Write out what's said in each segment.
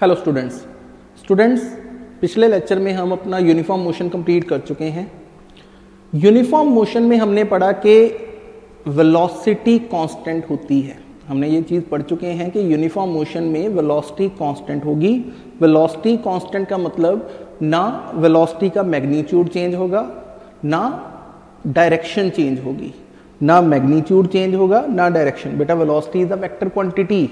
Hello students, पिछले lecture में हम अपना यूनिफॉर्म मोशन कंप्लीट कर चुके हैं। यूनिफॉर्म मोशन में हमने पढ़ा कि वेलोसिटी कांस्टेंट होती है। हमने ये चीज़ पढ़ चुके हैं कि यूनिफॉर्म मोशन में वेलोसिटी कांस्टेंट होगी। वेलोसिटी कांस्टेंट का मतलब ना वेलोसिटी का मैग्नीट्यूड चेंज होगा, ना डायरेक्शन चेंज होगी, ना मैग्नीट्यूड चेंज होगा ना डायरेक्शन। बेटा velocity is a vector quantity,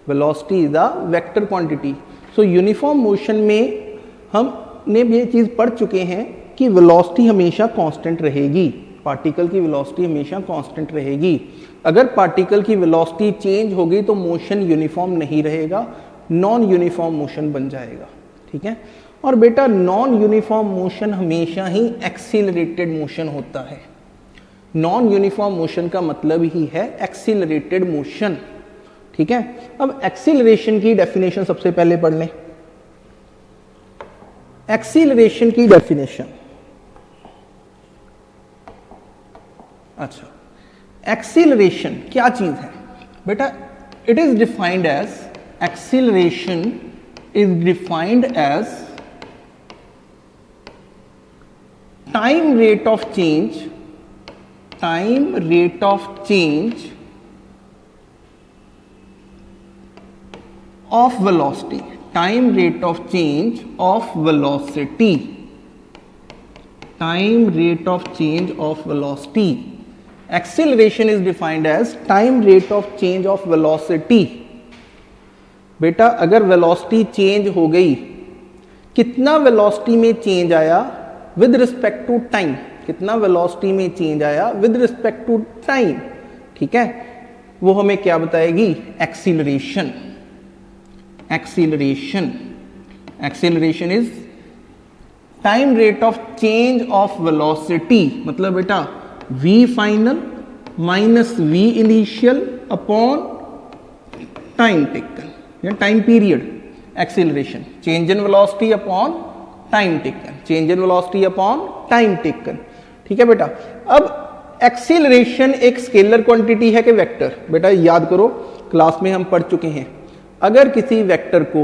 velocity is a vector quantity. So uniform motion में हमने ये चीज़ पढ़ चुके हैं कि वेलोसिटी हमेशा कांस्टेंट रहेगी, पार्टिकल की वेलोसिटी हमेशा कांस्टेंट रहेगी। अगर पार्टिकल की वेलोसिटी चेंज होगी तो मोशन यूनिफॉर्म नहीं रहेगा, नॉन यूनिफॉर्म मोशन बन जाएगा। ठीक है। और बेटा नॉन यूनिफॉर्म मोशन हमेशा ही एक्सीलरेटेड मोशन होता है। नॉन यूनिफॉर्म मोशन का मतलब ही है एक्सीलरेटेड मोशन। ठीक है। अब एक्सीलरेशन की डेफिनेशन सबसे पहले पढ़ लें। एक्सीलरेशन की डेफिनेशन, अच्छा, एक्सीलरेशन क्या चीज है बेटा? It is defined as, acceleration is defined as time rate of change, time rate of change of velocity, time rate of change of velocity, time rate of change of velocity. Acceleration is defined as time rate of change of velocity. बेटा अगर velocity change हो गई, कितना velocity में change आया with respect to time, कितना velocity में change आया विद रिस्पेक्ट टू टाइम, ठीक है, वो हमें क्या बताएगी? Acceleration. Acceleration, acceleration is time rate of change of velocity, मतलब बेटा v final minus v initial upon time taken या time period, acceleration, change in velocity upon time taken, change in velocity upon time taken। ठीक है बेटा। अब acceleration एक scalar quantity है कि वेक्टर? बेटा याद करो, क्लास में हम पढ़ चुके हैं, अगर किसी वेक्टर को,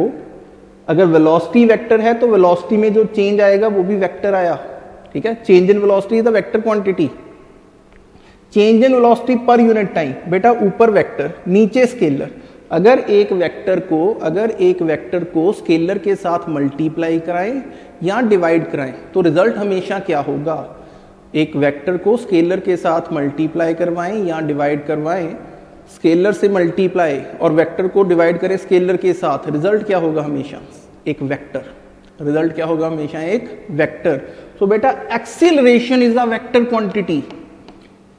अगर वेलोसिटी वेक्टर है तो वेलोसिटी में जो चेंज आएगा वो भी वेक्टर आया। ठीक है। Change in velocity is the vector quantity, change in velocity per unit time, बेटा ऊपर वेक्टर नीचे स्केलर। अगर एक वेक्टर को स्केलर के साथ मल्टीप्लाई कराएं या डिवाइड कराएं तो रिजल्ट हमेशा क्या होगा? एक वेक्टर को स्केलर के साथ मल्टीप्लाई करवाएं या डिवाइड करवाएं, स्केलर से मल्टीप्लाई और वेक्टर को डिवाइड करें स्केलर के साथ, रिजल्ट क्या होगा? हमेशा एक वेक्टर। रिजल्ट क्या होगा? हमेशा एक वेक्टर। सो बेटा acceleration is a vector quantity,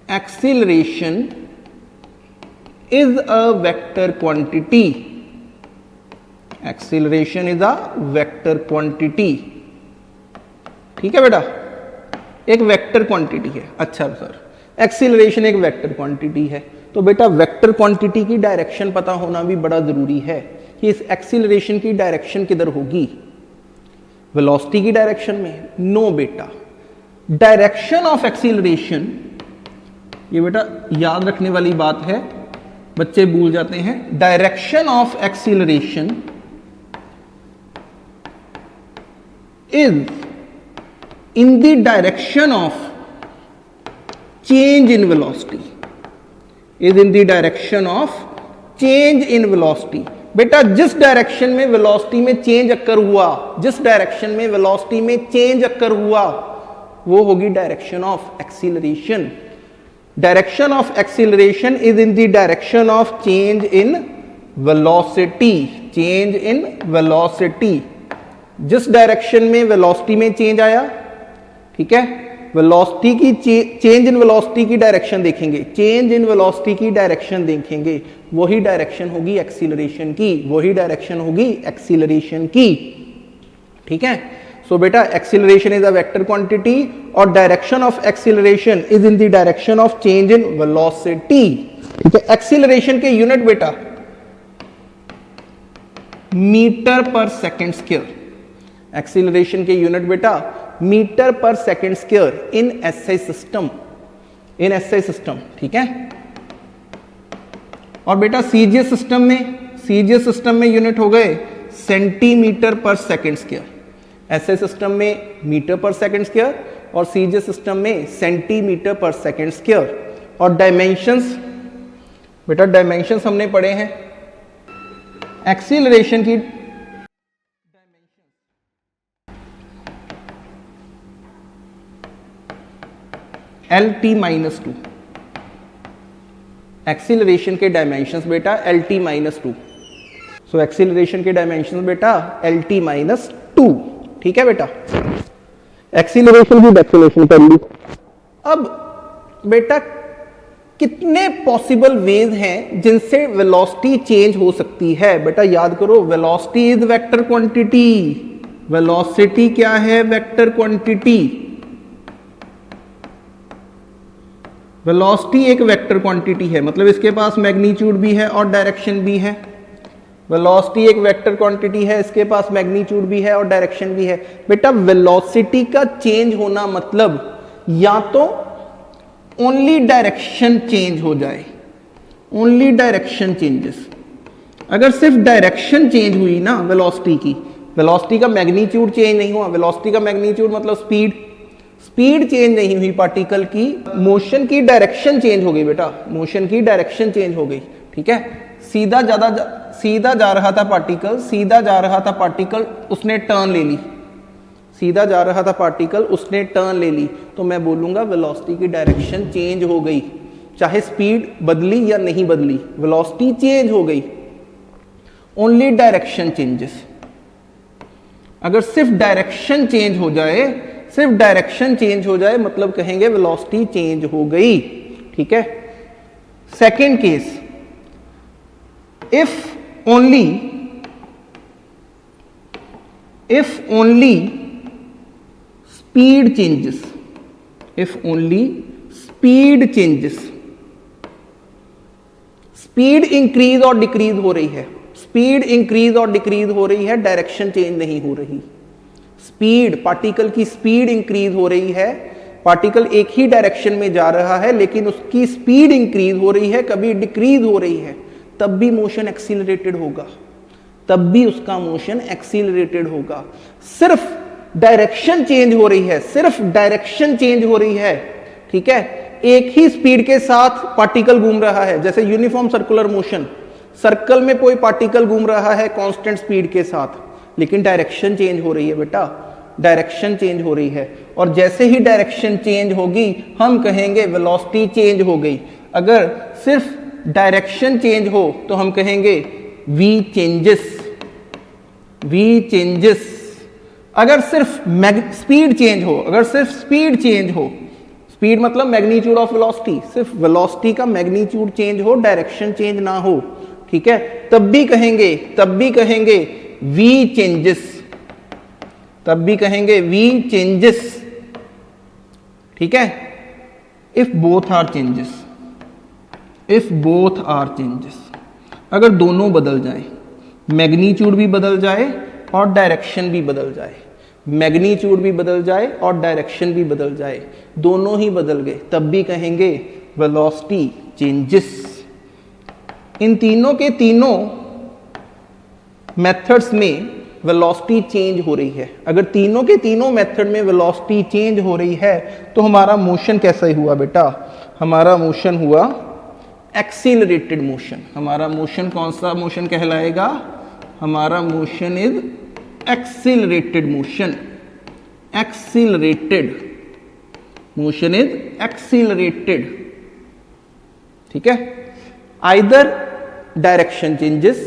acceleration is a vector quantity, acceleration is a vector quantity. ठीक है बेटा, एक वेक्टर क्वांटिटी है। अच्छा सर, एक्सीलरेशन एक वेक्टर क्वांटिटी है तो बेटा वेक्टर क्वांटिटी की डायरेक्शन पता होना भी बड़ा जरूरी है कि इस एक्सीलरेशन की डायरेक्शन किधर होगी? वेलोसिटी की डायरेक्शन में? नो बेटा, डायरेक्शन ऑफ एक्सीलरेशन, ये बेटा याद रखने वाली बात है, बच्चे भूल जाते हैं। Direction of acceleration is in the direction of change in velocity, is in the direction of change in velocity। बेटा जिस डायरेक्शन में वेलोसिटी में चेंज अक्कर हुआ, जिस डायरेक्शन में वेलोसिटी में चेंज अक्कर हुआ वो होगी direction of acceleration. Direction of acceleration is in the direction of change in velocity, change in velocity. जिस डायरेक्शन में वेलोसिटी में चेंज आया, ठीक है, वेलोसिटी की चेंज इन वेलोसिटी की डायरेक्शन देखेंगे, चेंज इन वेलोसिटी की डायरेक्शन देखेंगे, वही डायरेक्शन होगी एक्सीलरेशन की, वही डायरेक्शन होगी एक्सीलरेशन की। ठीक है। सो बेटा acceleration is a vector quantity और direction of acceleration is in the direction of change in velocity. ठीक है। एक्सीलरेशन के यूनिट बेटा metre per second square, acceleration के यूनिट बेटा metre per second square in SI system, in SI system. ठीक है। और बेटा सीजीएस सिस्टम में यूनिट हो गए सेंटीमीटर पर सेकंड स्क्वायर, ऐसे सिस्टम में मीटर पर सेकंड स्क्वायर और सीजे सिस्टम में सेंटीमीटर पर सेकंड स्क्वायर। और डायमेंशंस, बेटा डायमेंशंस हमने पढ़े हैं, एक्सीलरेशन की LT-2, एक्सीलरेशन के डायमेंशंस बेटा LT-2। सो एक्सीलरेशन के डायमेंशंस बेटा LT-2, ठीक है बेटा। एक्सीलरेशन की डेफिनेशन कर ली। अब बेटा कितने पॉसिबल वेज हैं जिनसे वेलोसिटी चेंज हो सकती है? बेटा याद करो, velocity is vector quantity. Velocity क्या है? Vector quantity. वेलोसिटी एक वेक्टर क्वांटिटी है, मतलब इसके पास मैग्नीट्यूड भी है और डायरेक्शन भी है। वेलोसिटी एक वेक्टर क्वांटिटी है, इसके पास मैग्नीट्यूड भी है और डायरेक्शन भी है। बेटा वेलोसिटी का चेंज होना मतलब या तो ओनली डायरेक्शन चेंज हो जाए, ओनली डायरेक्शन चेंजेस। अगर सिर्फ डायरेक्शन चेंज हुई ना वेलोसिटी की, वेलोसिटी का मैग्नीट्यूड चेंज नहीं हुआ, वेलोसिटी का मैग्नीट्यूड मतलब स्पीड, स्पीड चेंज नहीं हुई पार्टिकल की, मोशन की डायरेक्शन चेंज हो गई बेटा, मोशन की डायरेक्शन चेंज हो गई, ठीक है। सीधा जा रहा था पार्टिकल, सीधा जा रहा था पार्टिकल, उसने टर्न ले ली, सीधा जा रहा था पार्टिकल, उसने टर्न ले ली, तो मैं बोलूंगा वेलोसिटी की डायरेक्शन चेंज हो गई, चाहे स्पीड बदली या नहीं बदली, वेलोसिटी चेंज हो गई। Only direction changes. अगर सिर्फ डायरेक्शन चेंज हो जाए, सिर्फ डायरेक्शन चेंज हो जाए मतलब कहेंगे वेलोसिटी चेंज हो गई, ठीक है। Second case, if only speed changes, if only speed changes, speed increase और डिक्रीज हो रही है, स्पीड इंक्रीज और डिक्रीज हो रही है, डायरेक्शन चेंज नहीं हो रही। स्पीड, पार्टिकल की स्पीड इंक्रीज हो रही है, पार्टिकल एक ही डायरेक्शन में जा रहा है लेकिन उसकी स्पीड इंक्रीज हो रही है, कभी डिक्रीज हो रही है, तब भी मोशन एक्सीलरेटेड होगा, तब भी उसका मोशन एक्सीलरेटेड होगा। सिर्फ डायरेक्शन चेंज हो रही है, सिर्फ डायरेक्शन चेंज हो रही है, ठीक है। एक ही स्पीड के साथ पार्टिकल घूम रहा है, जैसे यूनिफॉर्म सर्कुलर मोशन, सर्कल में कोई पार्टिकल घूम रहा है कांस्टेंट स्पीड के साथ, लेकिन डायरेक्शन चेंज हो रही है बेटा, डायरेक्शन चेंज हो रही है। और जैसे ही डायरेक्शन चेंज होगी हम कहेंगे वेलोसिटी चेंज हो गई। अगर सिर्फ डायरेक्शन चेंज हो तो हम कहेंगे v चेंजेस, v चेंजेस। अगर सिर्फ स्पीड चेंज हो, अगर सिर्फ स्पीड चेंज हो, स्पीड मतलब मैग्नीट्यूड ऑफ वेलोसिटी, सिर्फ वेलोसिटी का मैग्नीट्यूड चेंज हो, डायरेक्शन चेंज ना हो, ठीक है, तब भी कहेंगे v चेंजेस, तब भी कहेंगे v चेंजेस, ठीक है। If both are changes, if both are changes, अगर दोनों बदल जाए, मैग्नीट्यूड भी बदल जाए और डायरेक्शन भी बदल जाए, मैग्नीट्यूड भी बदल जाए और डायरेक्शन भी बदल जाए, दोनों ही बदल गए, तब भी कहेंगे वेलोसिटी चेंजेस। इन तीनों के तीनों मेथड्स में वेलोसिटी चेंज हो रही है। अगर तीनों के तीनों मेथड में वेलोसिटी चेंज हो रही है तो हमारा मोशन कैसा हुआ बेटा? हमारा मोशन हुआ एक्सीलरेटेड मोशन। हमारा मोशन कौन सा मोशन कहलाएगा? हमारा motion is accelerated motion. Accelerated motion is accelerated, ठीक है। आइदर डायरेक्शन चेंजेस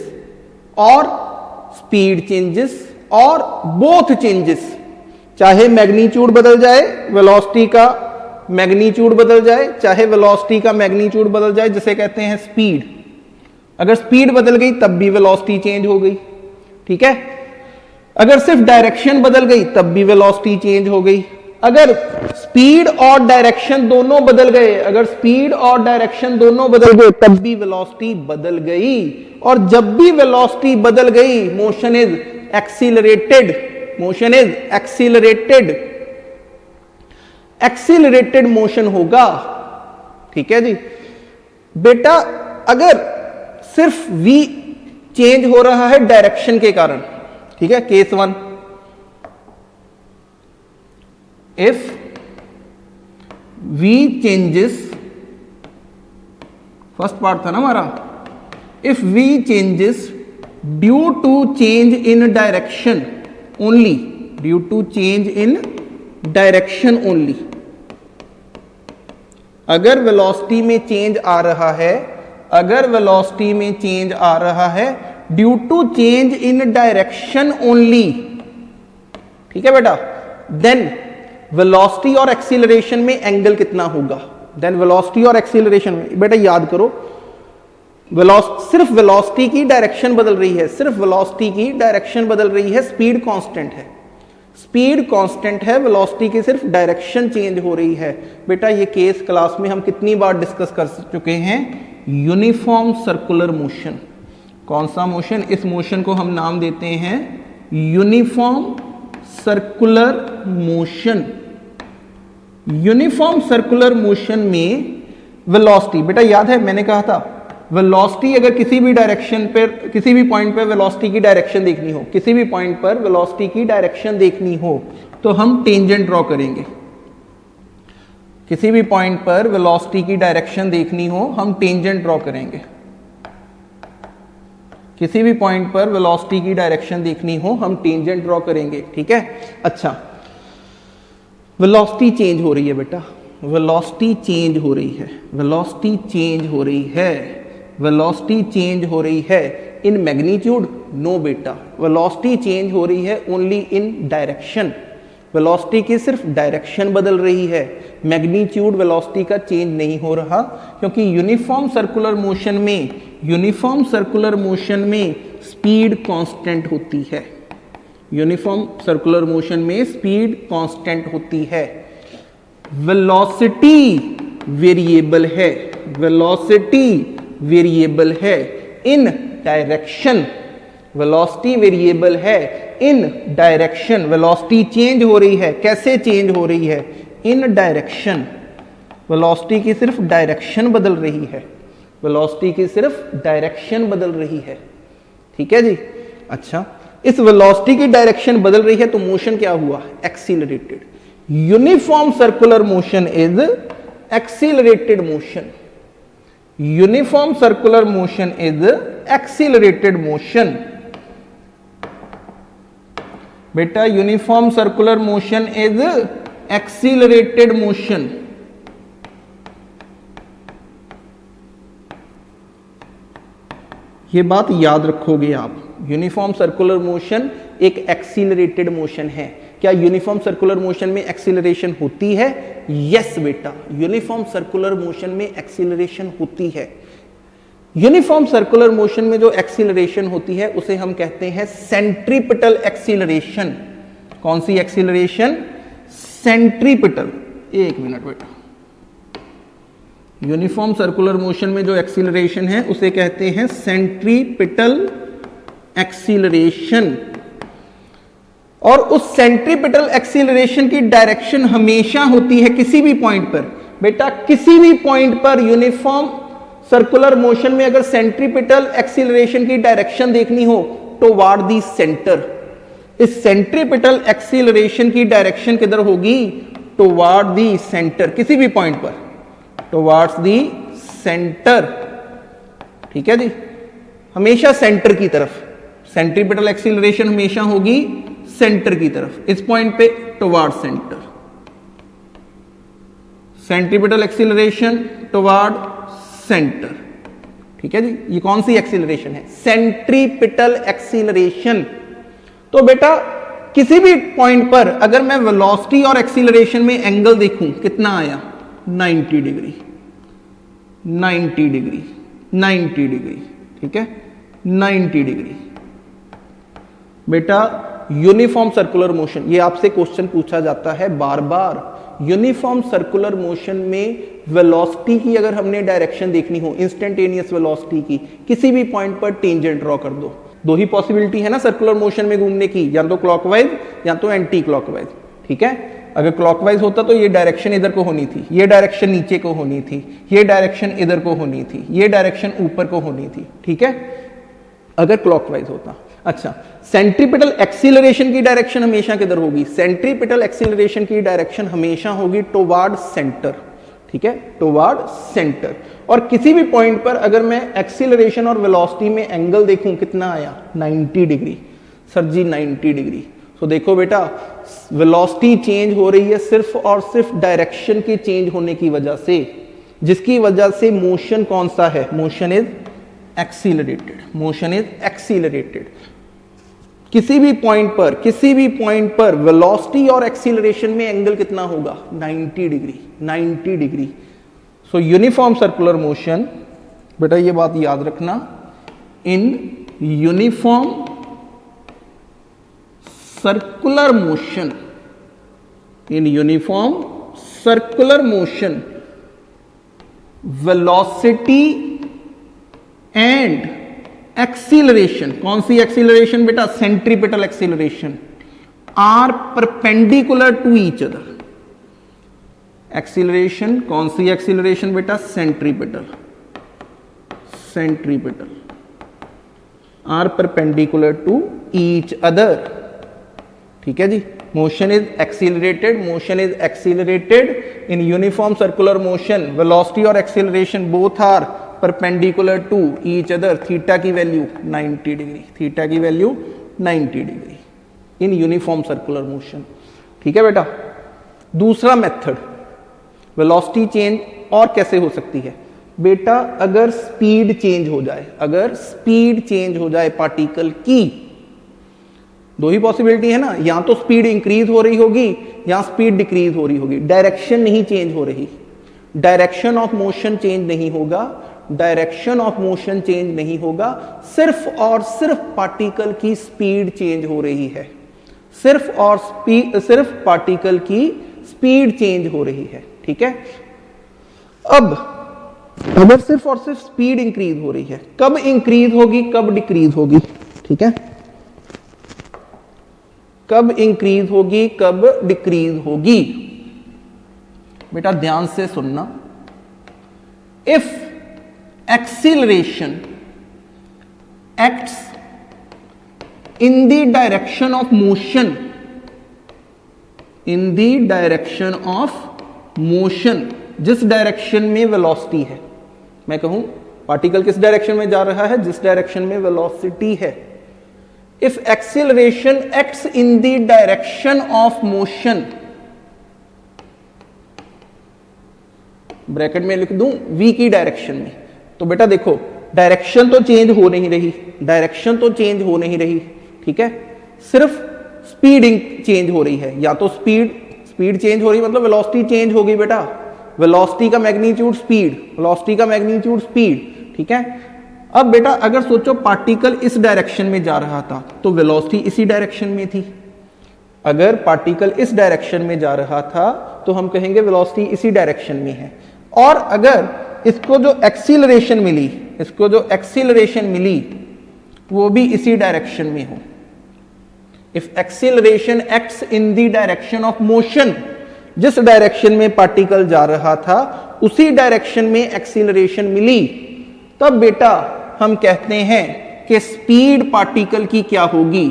और स्पीड चेंजेस और बोथ चेंजेस, चाहे मैग्नीट्यूड बदल जाए, वेलोसिटी का मैग्नीट्यूड बदल जाए, चाहे वेलोसिटी का मैग्नीट्यूड बदल जाए, जिसे कहते हैं स्पीड। अगर स्पीड बदल गई तब भी वेलोसिटी चेंज हो गई, ठीक है। अगर सिर्फ डायरेक्शन बदल गई तब भी वेलोसिटी चेंज हो गई। अगर स्पीड और डायरेक्शन दोनों बदल गए, अगर स्पीड और डायरेक्शन दोनों बदल गए तब भी वेलोसिटी बदल गई। और जब भी वेलोसिटी बदल गई motion is accelerated, motion is accelerated, accelerated motion होगा, ठीक है जी। बेटा अगर सिर्फ v चेंज हो रहा है डायरेक्शन के कारण, ठीक है, case 1, if v changes, first part था ना हमारा, if v changes due to change in direction only, due to change in direction only, अगर वेलोसिटी में चेंज आ रहा है, अगर वेलोसिटी में चेंज आ रहा है due to change in direction only, ठीक है बेटा, देन वेलोसिटी और एक्सीलरेशन में एंगल कितना होगा, देन वेलोसिटी और एक्सीलरेशन में, बेटा याद करो, सिर्फ वेलोसिटी की डायरेक्शन बदल रही है, सिर्फ वेलोसिटी की डायरेक्शन बदल रही है, स्पीड कांस्टेंट है, स्पीड कांस्टेंट है, वेलोसिटी की सिर्फ डायरेक्शन चेंज हो रही है। बेटा ये केस क्लास में हम कितनी बार डिस्कस कर चुके हैं, यूनिफॉर्म सर्कुलर मोशन। कौन सा मोशन, इस मोशन को हम नाम देते हैं uniform circular motion. Uniform circular motion में वेलोसिटी, बेटा याद है मैंने कहा था वेलोसिटी अगर किसी भी डायरेक्शन पर, किसी भी पॉइंट पर वेलोसिटी की डायरेक्शन देखनी हो, किसी भी पॉइंट पर वेलोसिटी की डायरेक्शन देखनी हो तो हम टेंजेंट ड्रॉ करेंगे। किसी भी पॉइंट पर वेलोसिटी की डायरेक्शन देखनी हो हम टेंजेंट ड्रॉ करेंगे। किसी भी पॉइंट पर वेलोसिटी की डायरेक्शन देखनी हो हम टेंजेंट ड्रॉ करेंगे, ठीक है। अच्छा, वेलोसिटी चेंज हो रही है बेटा, वेलोसिटी चेंज हो रही है, वेलोसिटी चेंज हो रही है, वेलोसिटी चेंज हो रही है इन मैग्नीट्यूड, नो बेटा, वेलोसिटी चेंज हो रही है ओनली इन डायरेक्शन। वेलोसिटी की सिर्फ डायरेक्शन बदल रही है, मैग्नीट्यूड वेलोसिटी का चेंज नहीं हो रहा, क्योंकि यूनिफॉर्म सर्कुलर मोशन में, यूनिफॉर्म सर्कुलर मोशन में स्पीड कांस्टेंट होती है, यूनिफॉर्म सर्कुलर मोशन में स्पीड कांस्टेंट होती है। वेलोसिटी वेरिएबल है, वेलोसिटी वेरिएबल है इन डायरेक्शन, वेलोसिटी वेरिएबल है इन डायरेक्शन। वेलोसिटी चेंज हो रही है, कैसे चेंज हो रही है, इन डायरेक्शन। वेलोसिटी की सिर्फ डायरेक्शन बदल रही है, वेलोसिटी की सिर्फ डायरेक्शन बदल रही है, ठीक है जी। अच्छा, इस वेलोसिटी की डायरेक्शन बदल रही है तो मोशन क्या हुआ, accelerated. Uniform circular motion is accelerated motion, uniform circular motion is accelerated motion. बेटा uniform circular motion is accelerated motion. ये बात याद रखोगे आप, यूनिफॉर्म सर्कुलर मोशन एक एक्सीलरेटेड मोशन है। क्या यूनिफॉर्म सर्कुलर मोशन में एक्सीलरेशन होती है? यस बेटा, यूनिफॉर्म सर्कुलर मोशन में एक्सीलरेशन होती है। यूनिफॉर्म सर्कुलर मोशन में जो एक्सीलरेशन होती है उसे हम कहते हैं सेंट्रीपिटल एक्सीलरेशन। कौन सी एक्सीलरेशन? सेंट्रीपिटल। एक मिनट बेटा, यूनिफॉर्म सर्कुलर मोशन में जो एक्सीलरेशन है उसे कहते हैं सेंट्रीपिटल एक्सीलरेशन। और उस सेंट्रीपिटल एक्सीलरेशन की डायरेक्शन हमेशा होती है किसी भी पॉइंट पर। बेटा किसी भी पॉइंट पर यूनिफॉर्म सर्कुलर मोशन में अगर सेंट्रीपिटल एक्सीलरेशन की डायरेक्शन देखनी हो टुवर्ड द सेंटर, इस सेंट्रीपिटल एक्सीलरेशन की डायरेक्शन किधर होगी? टुवर्ड द सेंटर, किसी भी पॉइंट पर टुवर्ड्स द सेंटर, ठीक है जी, हमेशा सेंटर की तरफ। सेंट्रीपिटल एक्सीलरेशन हमेशा होगी सेंटर की तरफ, इस पॉइंट पे toward centre. Centripetal acceleration toward centre, ठीक है जी। ये कौन सी एक्सीलरेशन है? Centripetal acceleration. तो बेटा किसी भी पॉइंट पर अगर मैं वेलोसिटी और एक्सीलरेशन में एंगल देखूं, कितना आया? 90 डिग्री, 90 डिग्री, 90 डिग्री, ठीक है, 90 डिग्री। बेटा यूनिफॉर्म सर्कुलर मोशन, ये आपसे क्वेश्चन पूछा जाता है बार बार। यूनिफॉर्म सर्कुलर मोशन में वेलोसिटी की अगर हमने डायरेक्शन देखनी हो, इंस्टेंटेनियस वेलोसिटी की, किसी भी पॉइंट पर टेंजेंट ड्रॉ कर दो। दो ही पॉसिबिलिटी है ना सर्कुलर मोशन में घूमने की, या तो क्लॉकवाइज या तो एंटी क्लॉकवाइज, ठीक है। अगर क्लॉकवाइज होता तो ये डायरेक्शन इधर को होनी थी, ये डायरेक्शन नीचे को होनी थी, ये डायरेक्शन इधर को होनी थी, ये डायरेक्शन ऊपर को होनी थी, ठीक है, अगर क्लॉकवाइज होता। अच्छा, सेंट्रीपिटल एक्सीलरेशन की डायरेक्शन हमेशा किधर होगी? सेंट्रीपिटल एक्सीलरेशन की डायरेक्शन हमेशा होगी टुवर्ड सेंटर, ठीक है, टुवर्ड सेंटर। और किसी भी पॉइंट पर अगर मैं एक्सीलरेशन और वेलोसिटी में एंगल देखूं, कितना आया? 90 डिग्री। सर जी 90 डिग्री। तो देखो बेटा, वेलोसिटी चेंज हो रही है सिर्फ और सिर्फ डायरेक्शन के चेंज होने की वजह से, जिसकी वजह से मोशन कौन सा है? Motion is accelerated, motion is accelerated. किसी भी पॉइंट पर वेलोसिटी और एक्सीलरेशन में एंगल कितना होगा? 90 degree, 90 degree. So uniform circular motion, बेटा ये बात याद रखना, in uniform circular motion, in uniform circular motion velocity and acceleration, कौन सी एक्सीलरेशन बेटा? Centripetal acceleration, are perpendicular to each other. Acceleration, कौन सी एक्सीलरेशन बेटा? Centripetal, centripetal, are perpendicular to each other, ठीक है जी। Motion is accelerated, motion is accelerated in uniform circular motion, velocity और acceleration both are perpendicular to each other, theta की value 90 degree, theta की value 90 degree in uniform circular motion, ठीक है बेटा। दूसरा मेथड, वेलोसिटी चेंज और कैसे हो सकती है बेटा? अगर स्पीड चेंज हो जाए, अगर स्पीड चेंज हो जाए पार्टिकल की, दो ही पॉसिबिलिटी है ना, या तो स्पीड इंक्रीज हो रही होगी या स्पीड डिक्रीज हो रही होगी, डायरेक्शन नहीं चेंज हो रही, डायरेक्शन ऑफ मोशन चेंज नहीं होगा, डायरेक्शन ऑफ मोशन चेंज नहीं होगा, सिर्फ और सिर्फ पार्टिकल की स्पीड चेंज हो रही है, सिर्फ पार्टिकल की स्पीड चेंज हो रही है, ठीक है। अब अगर सिर्फ और सिर्फ स्पीड इंक्रीज हो रही है, कब इंक्रीज होगी, कब डिक्रीज होगी, ठीक है, कब इंक्रीज होगी, कब डिक्रीज होगी? बेटा ध्यान से सुनना, if acceleration acts in the direction of motion, in the direction of motion, जिस डायरेक्शन में वेलोसिटी है, मैं कहूं पार्टिकल किस डायरेक्शन में जा रहा है? जिस डायरेक्शन में वेलोसिटी है। If acceleration acts in the direction of motion, bracket में लिख दूं v की डायरेक्शन में, तो बेटा देखो डायरेक्शन तो चेंज हो नहीं रही, डायरेक्शन तो चेंज हो नहीं रही, ठीक है, सिर्फ स्पीड चेंज हो रही है। या तो स्पीड चेंज हो रही मतलब वेलोसिटी चेंज होगी बेटा, वेलोसिटी का मैग्नीट्यूड स्पीड, वेलोसिटी का मैग्नीट्यूड स्पीड, ठीक है। अब बेटा अगर सोचो पार्टिकल इस डायरेक्शन में जा रहा था तो वेलोसिटी इसी डायरेक्शन में थी, अगर पार्टिकल इस डायरेक्शन में जा रहा था तो हम कहेंगे वेलोसिटी इसी डायरेक्शन में है। और अगर इसको जो एक्सीलरेशन मिली, इसको जो एक्सीलरेशन मिली वो भी इसी डायरेक्शन में हो, if acceleration acts in the direction of motion, जिस डायरेक्शन में पार्टिकल जा रहा था उसी डायरेक्शन में एक्सीलरेशन मिली, तब बेटा हम कहते हैं कि स्पीड पार्टिकल की क्या होगी?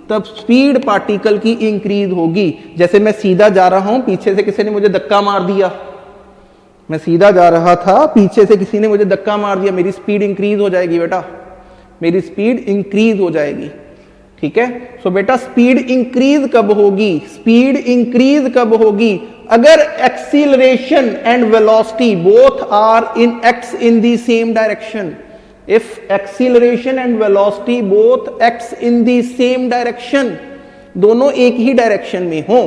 तब स्पीड पार्टिकल की इंक्रीज होगी। जैसे मैं सीधा जा रहा हूं, पीछे से किसी ने मुझे धक्का मार दिया, मैं सीधा जा रहा था, पीछे से किसी ने मुझे धक्का मार दिया, मेरी स्पीड इंक्रीज हो जाएगी बेटा, मेरी स्पीड इंक्रीज हो जाएगी, ठीक है। सो बेटा स्पीड इंक्रीज कब होगी? स्पीड इंक्रीज कब होगी? अगर acceleration and velocity both are in acts in the same direction, if acceleration and velocity both acts in the same direction, दोनों एक ही डायरेक्शन में हो,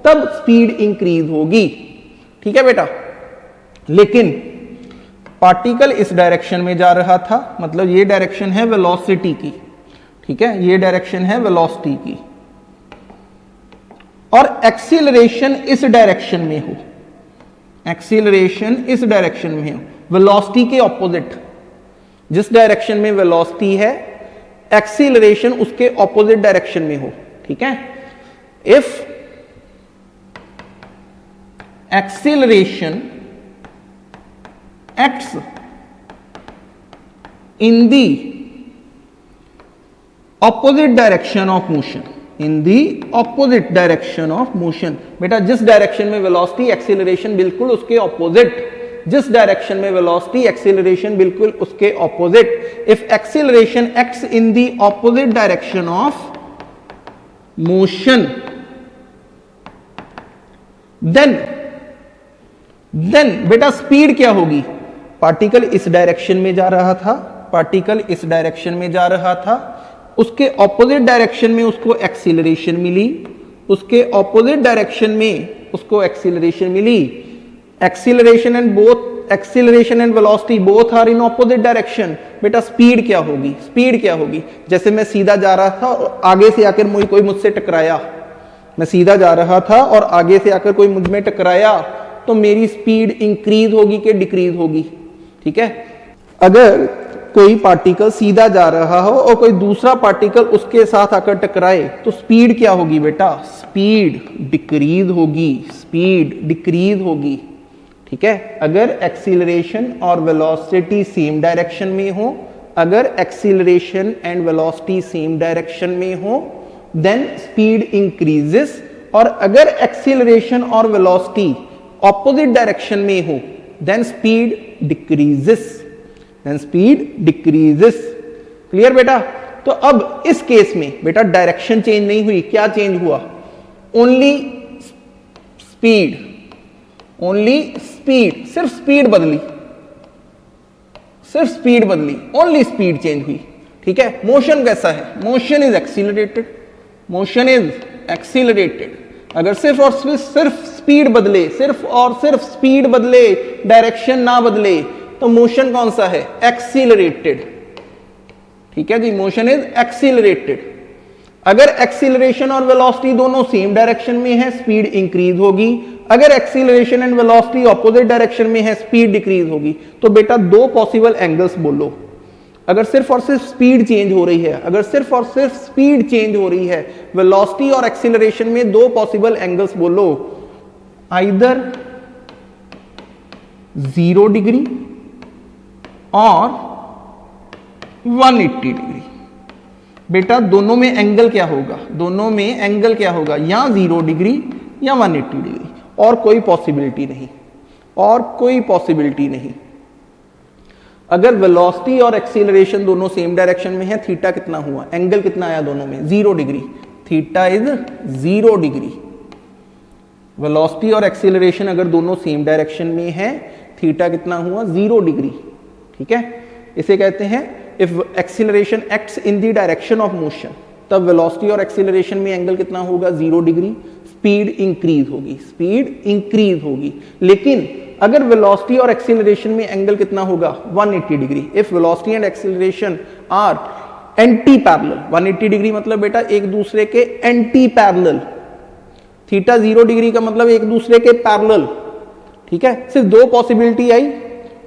तब स्पीड इंक्रीज होगी, ठीक है बेटा। लेकिन पार्टिकल इस डायरेक्शन में जा रहा था, मतलब ये डायरेक्शन है वेलोसिटी की, ठीक है, ये डायरेक्शन है वेलोसिटी की, और एक्सीलरेशन इस डायरेक्शन में हो, एक्सीलरेशन इस डायरेक्शन में हो, वेलोसिटी के ऑपोजिट, जिस डायरेक्शन में वेलोसिटी है एक्सीलरेशन उसके ऑपोजिट डायरेक्शन में हो, ठीक है। If acceleration acts in the opposite direction of motion, in the opposite direction of motion. बेटा जिस डायरेक्शन में वेलोसिटी एक्सीलरेशन बिल्कुल उसके ऑपोजिट, जिस डायरेक्शन में वेलोसिटी एक्सीलरेशन बिल्कुल उसके opposite. If acceleration acts in the opposite direction of motion then बेटा स्पीड क्या होगी? पार्टिकल इस डायरेक्शन में जा रहा था, पार्टिकल इस डायरेक्शन में जा रहा था, उसके ऑपोजिट डायरेक्शन में उसको एक्सीलरेशन मिली, उसके ऑपोजिट डायरेक्शन में उसको एक्सीलरेशन मिली। Acceleration and velocity both are in opposite direction. बेटा स्पीड क्या होगी? स्पीड क्या होगी? जैसे मैं सीधा जा रहा था और आगे से आकर कोई मुझसे टकराया, मैं सीधा जा रहा था और आगे से आकर कोई मुझ में टकराया, तो मेरी स्पीड इंक्रीज होगी कि डिक्रीज होगी? ठीक है, अगर कोई पार्टिकल सीधा जा रहा हो और कोई दूसरा पार्टिकल उसके साथ आकर टकराए तो स्पीड क्या होगी बेटा? स्पीड डिक्रीज होगी, स्पीड डिक्रीज होगी। ठीक है, अगर एक्सीलरेशन और वेलोसिटी सेम डायरेक्शन में हो, अगर acceleration and velocity same direction में हो देन स्पीड इंक्रीजेस, और अगर एक्सीलरेशन और वेलोसिटी ऑपोजिट डायरेक्शन में हो then speed decreases, then speed decreases. Clear बेटा? तो अब इस केस में बेटा डायरेक्शन चेंज नहीं हुई, क्या चेंज हुआ? ओनली स्पीड, ओनली स्पीड, सिर्फ स्पीड बदली, सिर्फ स्पीड बदली, ओनली स्पीड चेंज हुई। ठीक है, मोशन कैसा है? Motion is accelerated, motion is accelerated. अगर सिर्फ और सिर्फ स्पीड बदले, सिर्फ और सिर्फ स्पीड बदले, डायरेक्शन ना बदले, तो मोशन कौन सा है? एक्सीलरेटेड। ठीक है जी, मोशन इज एक्सीलरेटेड। अगर एक्सीलरेशन और वेलोसिटी दोनों सेम डायरेक्शन में है, स्पीड इंक्रीज होगी। अगर acceleration and velocity opposite direction में है, स्पीड डिक्रीज होगी। तो बेटा दो पॉसिबल एंगल्स बोलो। अगर सिर्फ और सिर्फ स्पीड चेंज हो रही है, अगर सिर्फ और सिर्फ स्पीड चेंज हो रही है, वेलोसिटी और एक्सीलरेशन में दो पॉसिबल एंगल्स बोलो, आइदर 0 डिग्री और 180 डिग्री। बेटा दोनों में एंगल क्या होगा? दोनों में एंगल क्या होगा? या 0 डिग्री या 180 डिग्री, और कोई पॉसिबिलिटी नहीं, और कोई पॉसिबिलिटी नहीं। अगर वेलोसिटी और एक्सीलरेशन दोनों सेम डायरेक्शन में है, थीटा कितना हुआ? एंगल कितना आया दोनों में? 0 degree. Theta is 0 degree. Velocity और एक्सीलरेशन अगर दोनों सेम डायरेक्शन में है, थीटा कितना हुआ? 0 डिग्री। ठीक है, इसे कहते हैं if acceleration acts in the direction of motion, तब वेलोसिटी और एक्सीलरेशन में एंगल कितना होगा? 0 डिग्री। स्पीड इंक्रीज होगी, स्पीड इंक्रीज होगी। लेकिन अगर वेलोसिटी और एक्सीलरेशन में एंगल कितना होगा? 180 degree. If velocity and acceleration are anti parallel, 180 degree मतलब बेटा एक दूसरे के एंटी पैरेलल, थीटा 0 डिग्री का मतलब एक दूसरे के पैरेलल। ठीक है, सिर्फ दो पॉसिबिलिटी आई।